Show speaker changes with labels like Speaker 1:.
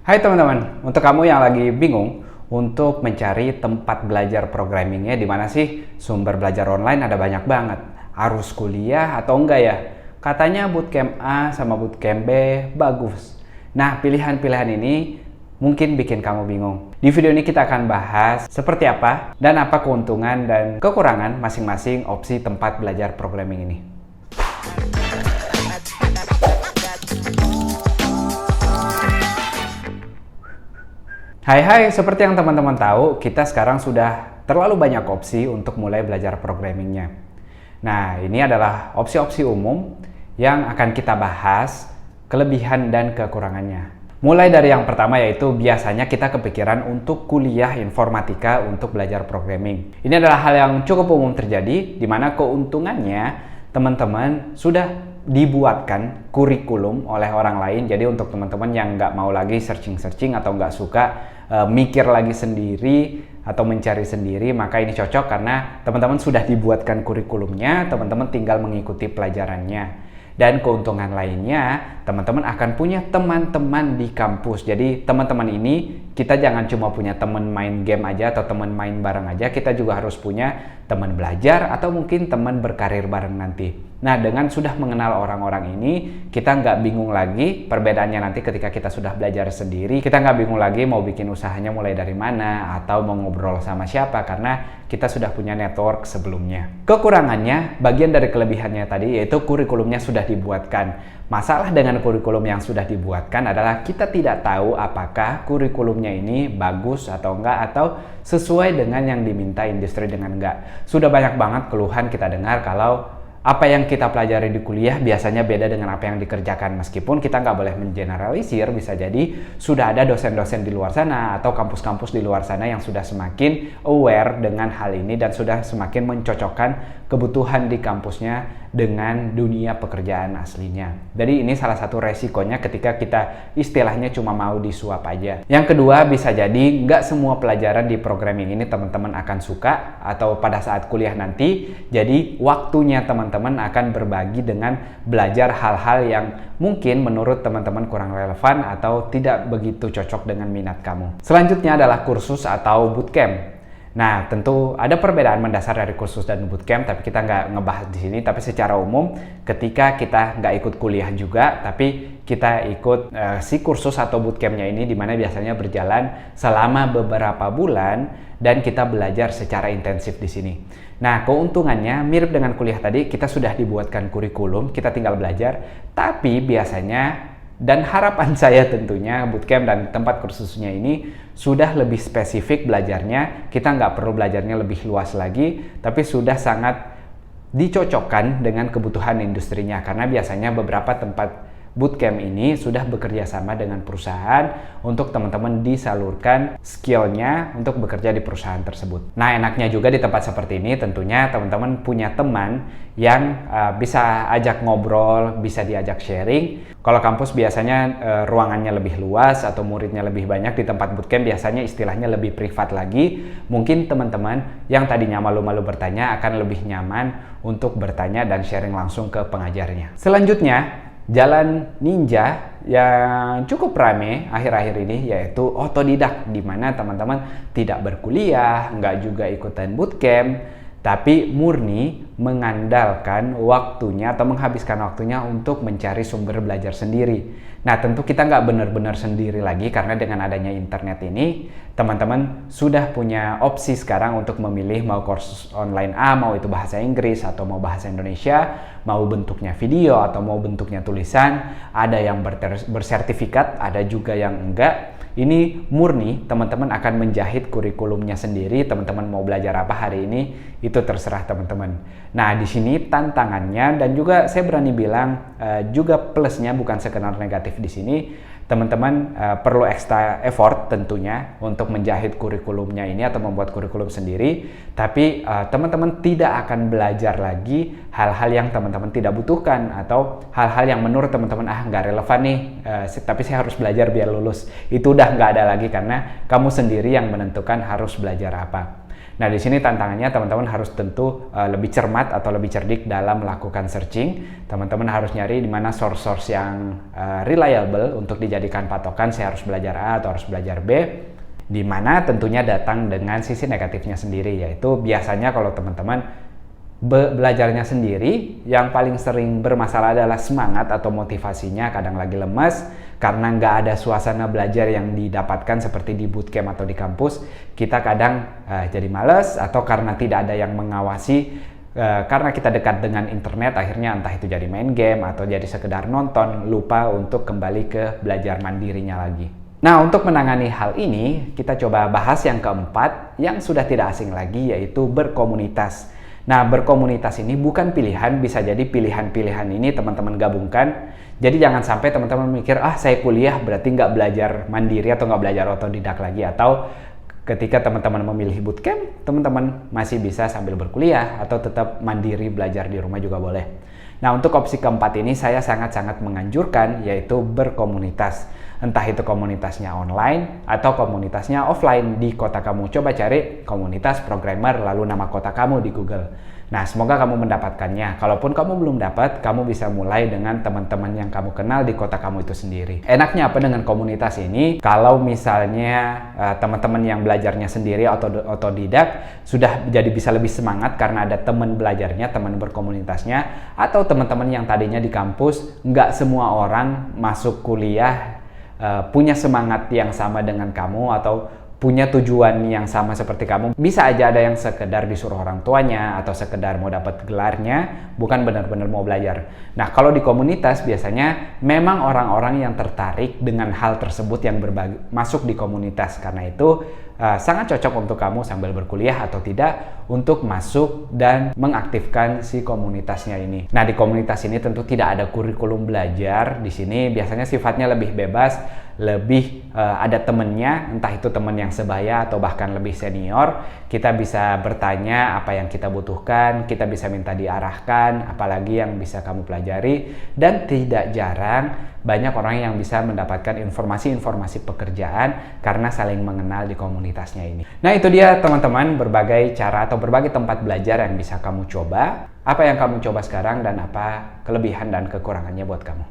Speaker 1: Hai teman-teman, untuk kamu yang lagi bingung untuk mencari tempat belajar programmingnya di mana sih? Sumber belajar online ada banyak banget. Harus kuliah atau enggak ya? Katanya bootcamp A sama bootcamp B bagus. Nah, pilihan-pilihan ini mungkin bikin kamu bingung. Di video ini kita akan bahas seperti apa dan apa keuntungan dan kekurangan masing-masing opsi tempat belajar programming ini. Hai, seperti yang teman-teman tahu, kita sekarang sudah terlalu banyak opsi untuk mulai belajar programmingnya. Nah, ini adalah opsi-opsi umum yang akan kita bahas, kelebihan dan kekurangannya. Mulai dari yang pertama yaitu biasanya kita kepikiran untuk kuliah informatika untuk belajar programming. Ini adalah hal yang cukup umum terjadi, di mana keuntungannya teman-teman sudah dibuatkan kurikulum oleh orang lain. Jadi untuk teman-teman yang nggak mau lagi searching-searching atau nggak suka mikir lagi sendiri atau mencari sendiri, maka ini cocok karena teman-teman sudah dibuatkan kurikulumnya, teman-teman tinggal mengikuti pelajarannya. Dan keuntungan lainnya, teman-teman akan punya teman-teman di kampus. Jadi teman-teman ini kita jangan cuma punya teman main game aja atau teman main bareng aja, kita juga harus punya teman belajar atau mungkin teman berkarir bareng nanti. Nah, dengan sudah mengenal orang-orang ini, kita nggak bingung lagi perbedaannya nanti ketika kita sudah belajar sendiri. Kita nggak bingung lagi mau bikin usahanya mulai dari mana atau mau ngobrol sama siapa karena kita sudah punya network sebelumnya. Kekurangannya, bagian dari kelebihannya tadi yaitu kurikulumnya sudah dibuatkan. Masalah dengan kurikulum yang sudah dibuatkan adalah kita tidak tahu apakah kurikulumnya ini bagus atau enggak atau sesuai dengan yang diminta industri dengan enggak. Sudah banyak banget keluhan kita dengar kalau apa yang kita pelajari di kuliah biasanya beda dengan apa yang dikerjakan. Meskipun kita nggak boleh mengeneralisir, bisa jadi sudah ada dosen-dosen di luar sana atau kampus-kampus di luar sana yang sudah semakin aware dengan hal ini dan sudah semakin mencocokkan kebutuhan di kampusnya dengan dunia pekerjaan aslinya. Jadi ini salah satu resikonya ketika kita istilahnya cuma mau disuap aja. Yang kedua, bisa jadi nggak semua pelajaran di programming ini teman-teman akan suka atau pada saat kuliah nanti. Jadi waktunya teman-teman akan berbagi dengan belajar hal-hal yang mungkin menurut teman-teman kurang relevan atau tidak begitu cocok dengan minat kamu. Selanjutnya adalah kursus atau bootcamp. Nah, tentu ada perbedaan mendasar dari kursus dan bootcamp, tapi kita nggak ngebahas di sini. Tapi secara umum, ketika kita nggak ikut kuliah juga, tapi kita ikut si kursus atau bootcampnya ini, di mana biasanya berjalan selama beberapa bulan dan kita belajar secara intensif di sini. Nah, keuntungannya mirip dengan kuliah tadi, kita sudah dibuatkan kurikulum, kita tinggal belajar, tapi biasanya dan harapan saya tentunya bootcamp dan tempat kursusnya ini sudah lebih spesifik belajarnya. Kita nggak perlu belajarnya lebih luas lagi, tapi sudah sangat dicocokkan dengan kebutuhan industrinya. Karena biasanya beberapa tempat bootcamp ini sudah bekerja sama dengan perusahaan untuk teman-teman disalurkan skillnya untuk bekerja di perusahaan tersebut. Nah, enaknya juga di tempat seperti ini tentunya teman-teman punya teman yang bisa ajak ngobrol, bisa diajak sharing. Kalau kampus biasanya ruangannya lebih luas atau muridnya lebih banyak, di tempat bootcamp biasanya istilahnya lebih privat lagi. Mungkin teman-teman yang tadinya malu-malu bertanya akan lebih nyaman untuk bertanya dan sharing langsung ke pengajarnya. Selanjutnya, jalan ninja yang cukup rame akhir-akhir ini yaitu otodidak, di mana teman-teman tidak berkuliah, nggak juga ikutan bootcamp, tapi murni mengandalkan waktunya atau menghabiskan waktunya untuk mencari sumber belajar sendiri. Nah, tentu kita nggak benar-benar sendiri lagi karena dengan adanya internet ini, teman-teman sudah punya opsi sekarang untuk memilih mau kursus online A, mau itu bahasa Inggris atau mau bahasa Indonesia, mau bentuknya video atau mau bentuknya tulisan, ada yang bersertifikat, ada juga yang enggak. Ini murni teman-teman akan menjahit kurikulumnya sendiri. Teman-teman mau belajar apa hari ini, itu terserah teman-teman. Nah, di sini tantangannya dan juga saya berani bilang juga plusnya, bukan sekedar negatif di sini. Teman-teman perlu extra effort tentunya untuk menjahit kurikulumnya ini atau membuat kurikulum sendiri. Tapi teman-teman tidak akan belajar lagi hal-hal yang teman-teman tidak butuhkan atau hal-hal yang menurut teman-teman nggak relevan nih, tapi saya harus belajar biar lulus. Itu udah nggak ada lagi karena kamu sendiri yang menentukan harus belajar apa. Nah, di sini tantangannya teman-teman harus tentu lebih cermat atau lebih cerdik dalam melakukan searching. Teman-teman harus nyari di mana source-source yang reliable untuk dijadikan patokan, saya harus belajar A atau harus belajar B. Di mana tentunya datang dengan sisi negatifnya sendiri, yaitu biasanya kalau teman-teman belajarnya sendiri, yang paling sering bermasalah adalah semangat atau motivasinya kadang lagi lemas karena nggak ada suasana belajar yang didapatkan seperti di bootcamp atau di kampus. Kita kadang jadi males, atau karena tidak ada yang mengawasi, karena kita dekat dengan internet, akhirnya entah itu jadi main game atau jadi sekedar nonton, lupa untuk kembali ke belajar mandirinya lagi. Nah, untuk menangani hal ini, kita coba bahas yang keempat yang sudah tidak asing lagi, yaitu berkomunitas. Nah, berkomunitas ini bukan pilihan, bisa jadi pilihan-pilihan ini teman-teman gabungkan. Jadi jangan sampai teman-teman mikir, saya kuliah berarti nggak belajar mandiri atau nggak belajar otodidak lagi. Atau ketika teman-teman memilih bootcamp, teman-teman masih bisa sambil berkuliah atau tetap mandiri belajar di rumah juga boleh. Nah, untuk opsi keempat ini saya sangat-sangat menganjurkan, yaitu berkomunitas. Entah itu komunitasnya online atau komunitasnya offline di kota kamu. Coba cari komunitas programmer lalu nama kota kamu di Google. Nah, semoga kamu mendapatkannya. Kalaupun kamu belum dapat, kamu bisa mulai dengan teman-teman yang kamu kenal di kota kamu itu sendiri. Enaknya apa dengan komunitas ini? Kalau misalnya teman-teman yang belajarnya sendiri atau otodidak sudah jadi bisa lebih semangat karena ada teman belajarnya, teman berkomunitasnya, atau teman-teman yang tadinya di kampus, nggak semua orang masuk kuliah punya semangat yang sama dengan kamu atau punya tujuan yang sama seperti kamu. Bisa aja ada yang sekedar disuruh orang tuanya atau sekedar mau dapat gelarnya, bukan benar-benar mau belajar. Nah, kalau di komunitas biasanya memang orang-orang yang tertarik dengan hal tersebut yang masuk di komunitas. Karena itu sangat cocok untuk kamu sambil berkuliah atau tidak untuk masuk dan mengaktifkan si komunitasnya ini. Nah, di komunitas ini tentu tidak ada kurikulum belajar. Di sini biasanya sifatnya lebih bebas, lebih ada temennya, entah itu teman yang sebaya atau bahkan lebih senior. Kita bisa bertanya apa yang kita butuhkan, kita bisa minta diarahkan, apalagi yang bisa kamu pelajari, dan tidak jarang banyak orang yang bisa mendapatkan informasi-informasi pekerjaan karena saling mengenal di komunitasnya ini. Nah, itu dia teman-teman, berbagai cara atau berbagai tempat belajar yang bisa kamu coba. Apa yang kamu coba sekarang dan apa kelebihan dan kekurangannya buat kamu.